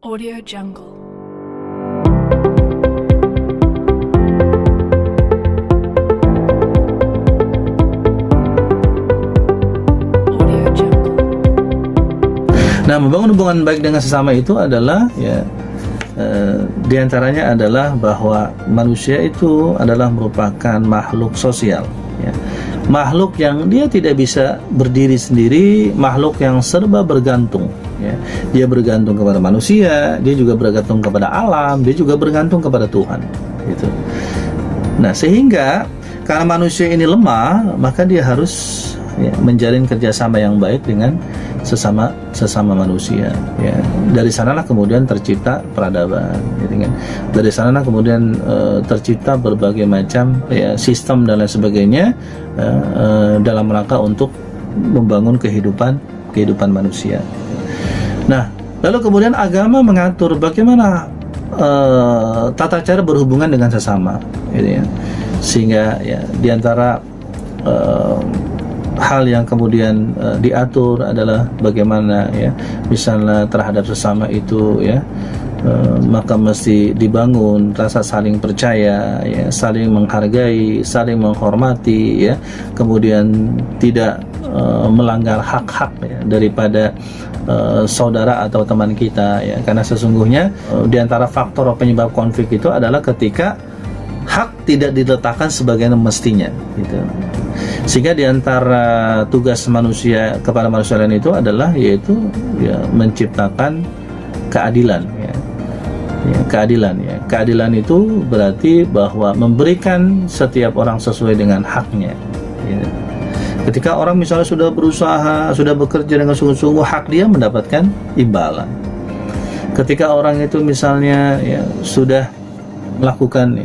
Audio Jungle. Audio Jungle. Nah, membangun hubungan baik dengan sesama itu adalah diantaranya adalah bahwa manusia itu adalah merupakan makhluk sosial, ya. Makhluk yang dia tidak bisa berdiri sendiri, makhluk yang serba bergantung, ya. Dia bergantung kepada manusia, dia juga bergantung kepada alam, dia juga bergantung kepada Tuhan, gitu. Nah, sehingga karena manusia ini lemah, maka dia harus menjalin kerjasama yang baik dengan sesama manusia, ya. Dari sanalah kemudian tercipta peradaban, gitu kan. Dari sanalah kemudian tercipta berbagai macam sistem dan lain sebagainya dalam rangka untuk membangun kehidupan manusia. Nah, lalu kemudian agama mengatur bagaimana tata cara berhubungan dengan sesama, gitu ya. Sehingga diantara hal yang kemudian diatur adalah bagaimana misalnya terhadap sesama itu maka mesti dibangun rasa saling percaya, saling menghargai, saling menghormati, kemudian tidak melanggar hak-hak daripada saudara atau teman kita, karena sesungguhnya diantara faktor penyebab konflik itu adalah ketika hak tidak diletakkan sebagaimana mestinya, gitu. Sehingga diantara tugas manusia kepada manusia lain itu adalah yaitu menciptakan keadilan, keadilan. Keadilan itu berarti bahwa memberikan setiap orang sesuai dengan haknya, ya. Ketika orang misalnya sudah berusaha, sudah bekerja dengan sungguh-sungguh, hak dia mendapatkan imbalan. Ketika orang itu misalnya sudah melakukan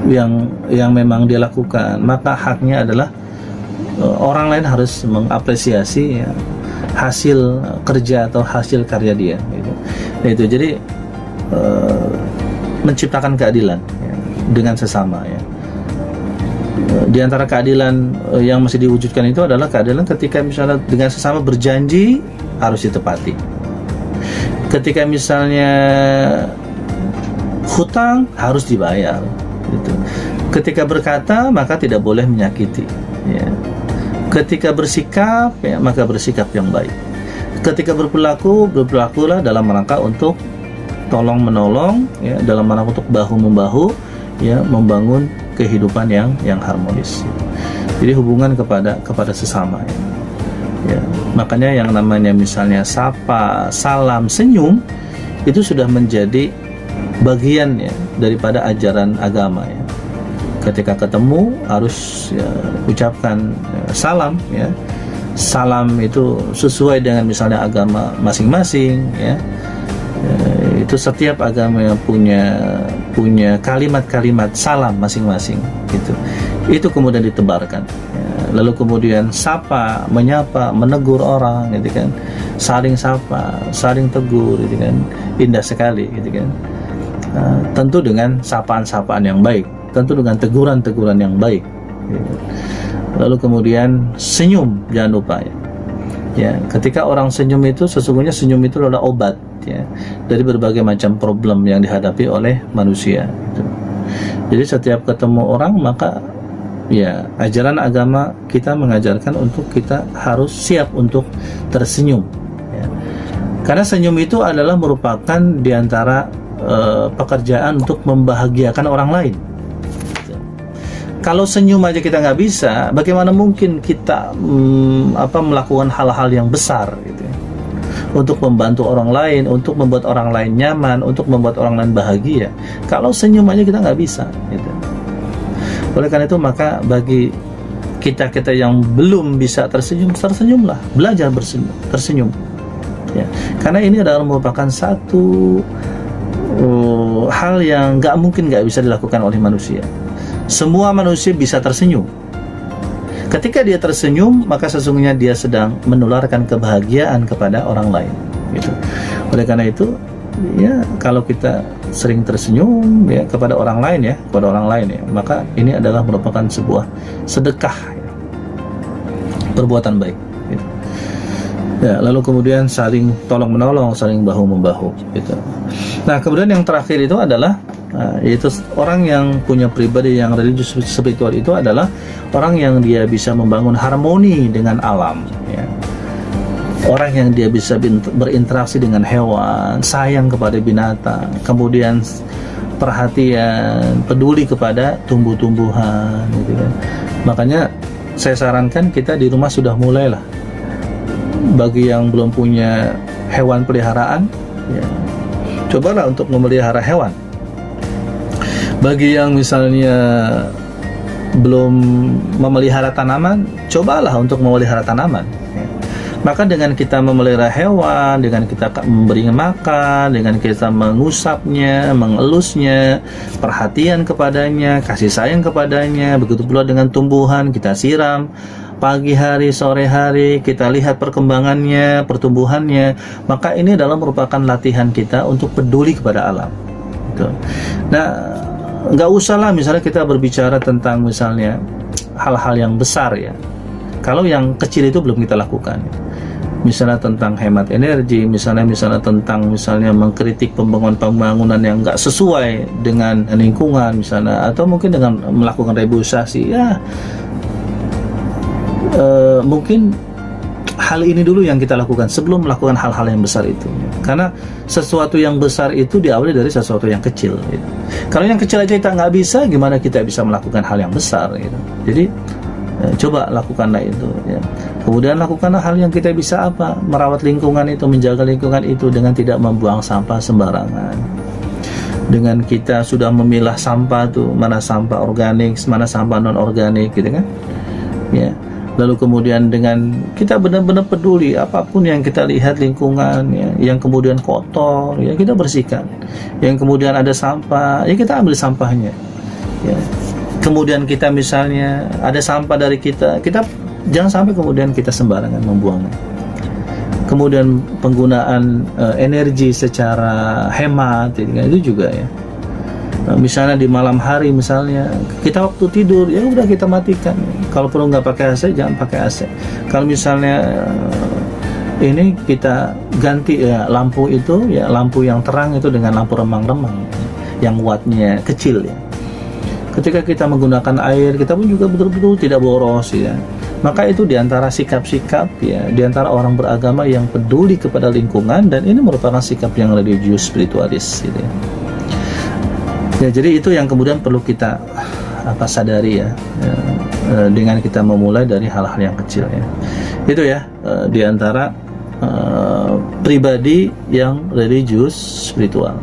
yang memang dia lakukan, maka haknya adalah orang lain harus mengapresiasi hasil kerja atau hasil karya dia, gitu. Nah, itu jadi menciptakan keadilan dengan sesama, Di antara keadilan yang mesti diwujudkan itu adalah keadilan ketika misalnya dengan sesama berjanji harus ditepati. Ketika misalnya hutang harus dibayar, gitu. Ketika berkata maka tidak boleh menyakiti, Ketika bersikap maka bersikap yang baik. Ketika berperilakulah dalam rangka untuk tolong menolong, dalam rangka untuk bahu membahu, membangun kehidupan yang harmonis. Jadi hubungan kepada sesama, Makanya yang namanya misalnya sapa, salam, senyum itu sudah menjadi bagian daripada ajaran agama, Ketika ketemu harus ucapkan salam, Salam itu sesuai dengan misalnya agama masing-masing, Itu setiap agama yang punya kalimat-kalimat salam masing-masing, gitu. Itu kemudian ditebarkan, Lalu kemudian sapa, menyapa, menegur orang, gitu kan. Saling sapa, saling tegur, gitu kan. Indah sekali, gitu kan. Tentu dengan sapaan-sapaan yang baik, tentu dengan teguran-teguran yang baik, gitu. Lalu kemudian senyum, jangan lupa, ketika orang senyum itu sesungguhnya senyum itu adalah obat, dari berbagai macam problem yang dihadapi oleh manusia, gitu. Jadi setiap ketemu orang maka ajaran agama kita mengajarkan untuk kita harus siap untuk tersenyum, karena senyum itu adalah merupakan diantara pekerjaan untuk membahagiakan orang lain. Kalau senyum aja kita nggak bisa, bagaimana mungkin kita melakukan hal-hal yang besar, gitu, untuk membantu orang lain, untuk membuat orang lain nyaman, untuk membuat orang lain bahagia. Kalau senyum aja kita nggak bisa, gitu. Oleh karena itu maka bagi kita yang belum bisa tersenyum, tersenyumlah, belajar tersenyum, karena ini adalah merupakan satu hal yang mungkin nggak bisa dilakukan oleh manusia. Semua manusia bisa tersenyum. Ketika dia tersenyum, maka sesungguhnya dia sedang menularkan kebahagiaan kepada orang lain, gitu. Oleh karena itu, kalau kita sering tersenyum kepada orang lain, maka ini adalah merupakan sebuah sedekah, perbuatan baik, gitu. Ya, lalu kemudian saling tolong menolong, saling bahu membahu gitu. Nah, kemudian yang terakhir itu adalah yaitu orang yang punya pribadi yang religius spiritual itu adalah orang yang dia bisa membangun harmoni dengan alam, ya. Orang yang dia bisa berinteraksi dengan hewan, sayang kepada binatang, kemudian perhatian, peduli kepada tumbuh-tumbuhan gitu kan. Makanya saya sarankan kita di rumah sudah mulailah, bagi yang belum punya hewan peliharaan, ya, cobalah untuk memelihara hewan. Bagi yang misalnya belum memelihara tanaman, cobalah untuk memelihara tanaman, ya. Maka dengan kita memelihara hewan, dengan kita memberi makan, dengan kita mengusapnya, mengelusnya, perhatian kepadanya, kasih sayang kepadanya, begitu pula dengan tumbuhan, kita siram pagi hari, sore hari, kita lihat perkembangannya, pertumbuhannya, maka ini adalah merupakan latihan kita untuk peduli kepada alam gitu. Nah, nggak usah lah misalnya kita berbicara tentang misalnya hal-hal yang besar, ya, kalau yang kecil itu belum kita lakukan, misalnya tentang hemat energi, misalnya tentang mengkritik pembangunan yang nggak sesuai dengan lingkungan misalnya, atau mungkin dengan melakukan reboisasi, ya, mungkin hal ini dulu yang kita lakukan sebelum melakukan hal-hal yang besar itu, karena sesuatu yang besar itu diawali dari sesuatu yang kecil gitu. Kalau yang kecil aja kita nggak bisa, gimana kita bisa melakukan hal yang besar gitu. Jadi coba lakukanlah itu, ya. Kemudian lakukanlah hal yang kita bisa, apa, merawat lingkungan itu, menjaga lingkungan itu dengan tidak membuang sampah sembarangan. Dengan kita sudah memilah sampah tuh, mana sampah organik, mana sampah non organik gitu kan, ya. Lalu kemudian dengan kita benar-benar peduli apapun yang kita lihat lingkungan, ya, yang kemudian kotor, ya, kita bersihkan. Yang kemudian ada sampah, ya, kita ambil sampahnya, ya. Kemudian kita misalnya ada sampah dari kita jangan sampai kemudian kita sembarangan membuangnya. Kemudian penggunaan energi secara hemat, itu juga, ya. Misalnya di malam hari, misalnya kita waktu tidur, ya udah kita matikan. Kalau perlu nggak pakai AC, jangan pakai AC. Kalau misalnya ini kita ganti, ya, lampu itu, ya, lampu yang terang itu dengan lampu remang-remang yang wattnya kecil, ya. Ketika kita menggunakan air, kita pun juga betul-betul tidak boros, ya. Maka itu diantara sikap-sikap, ya, diantara orang beragama yang peduli kepada lingkungan, dan ini merupakan sikap yang religius spiritualis, gitu, ya. Ya, jadi itu yang kemudian perlu kita sadari, ya, dengan kita memulai dari hal-hal yang kecil, ya. Itu, ya, diantara pribadi yang religius spiritual.